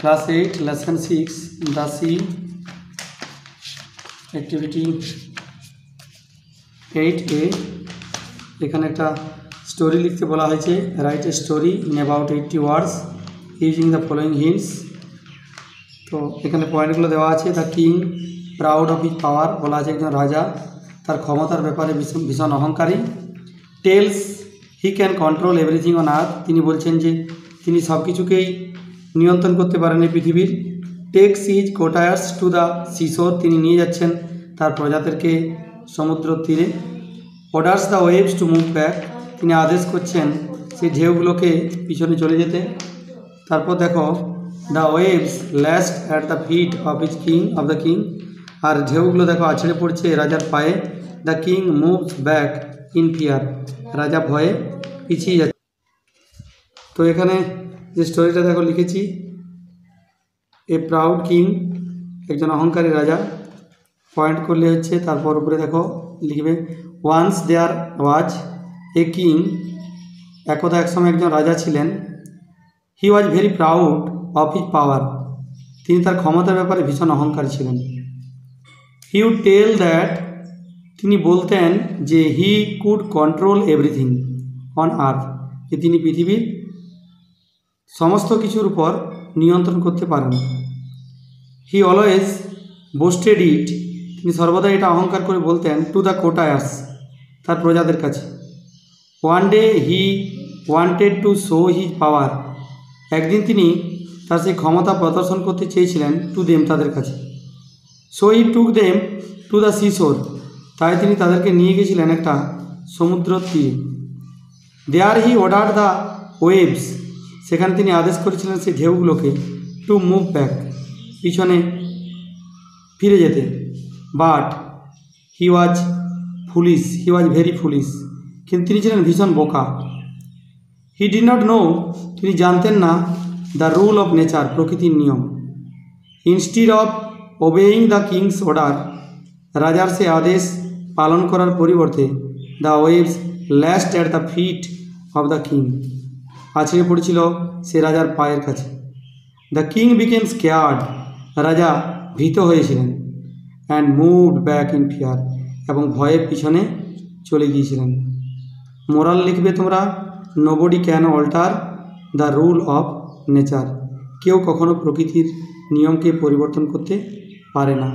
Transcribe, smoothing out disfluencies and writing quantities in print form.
Class 8 lesson 6 the sea activity 8A এখানে একটা story লিখতে বলা হয়েছে। Write a story in about 80 words using the following hints. তো এখানে পয়েন্টগুলো দেওয়া আছে। The king proud of his power, বলা আছে একজন রাজা তার ক্ষমতার ব্যাপারে ভীষণ অহংকারী। Tells he can control everything on earth, তিনি বলছেন যে তিনি সব কিছুকেই নিয়ন্ত্রণ করতে পারেন এই পৃথিবীর। Takes his courtiers to the seashore, তিনি নিয়ে যাচ্ছেন তার প্রজাদেরকে সমুদ্র তীরে। Orders the waves to move back, তিনি আদেশ করছেন সেই ঢেউগুলোকে পিছনে চলে যেতে। তারপর দেখো the waves last at the feet of the king, আর ঢেউগুলো দেখো আছড়ে পড়ছে রাজার পায়ে। The king moves back in fear, রাজা ভয়ে পিছিয়ে যাচ্ছে। তো এখানে যে স্টোরিটা দেখো লিখেছি, এ প্রাউড কিং, একজন অহংকারী রাজা। পয়েন্ট করলে হচ্ছে তারপর উপরে দেখো লিখবে once there was a king, একদা একসময় একজন রাজা ছিলেন। He was very proud of his power, তিনি তার ক্ষমতার ব্যাপারে ভীষণ অহংকারী ছিলেন। হি উড টেল দ্যাট, তিনি বলতেন যে he could control everything on আর্থ, যে তিনি পৃথিবীর সমস্ত কিছুর উপর নিয়ন্ত্রণ করতে পারেন। হি অলওয়েজ বোস্টেড ইট, তিনি সর্বদা এটা অহংকার করে বলতেন টু দ্য কোটায়ার্স, তার প্রজাদের কাছে। One day he wanted to show his পাওয়ার, একদিন তিনি তার সেই ক্ষমতা প্রদর্শন করতে চেয়েছিলেন টু দেম, তাদের কাছে। So he took them to the সিশোর, তাই তিনি তাদেরকে নিয়ে গিয়েছিলেন একটা সমুদ্র তীরে। দেয়ার হি অর্ডার দ্য ওয়েভস, সেখানে তিনি আদেশ করেছিলেন সেই ঢেউগুলোকে টু মুভ ব্যাক, পিছনে ফিরে যেতে। But he was very foolish, কিন্তু তিনি ছিলেন ভীষণ বোকা। হি ডিড নট নো, তিনি জানতেন না দ্য রুল অফ নেচার, প্রকৃতির নিয়ম। Instead of obeying the king's order, রাজার সে আদেশ পালন করার পরিবর্তে the waves last at the feet of the king, আছড়ে পড়েছিল সে রাজার পায়ের কাছে। দ্য কিং বিকেম স্কেয়ার্ড, রাজা ভীত হয়েছিলেন। And moved back in fear, এবং ভয়ে পিছনে চলে গিয়েছিলেন। মোরাল লিখবে তোমরা, nobody can alter the rule of nature, কেউ কখনো প্রকৃতির নিয়মকে পরিবর্তন করতে পারে না।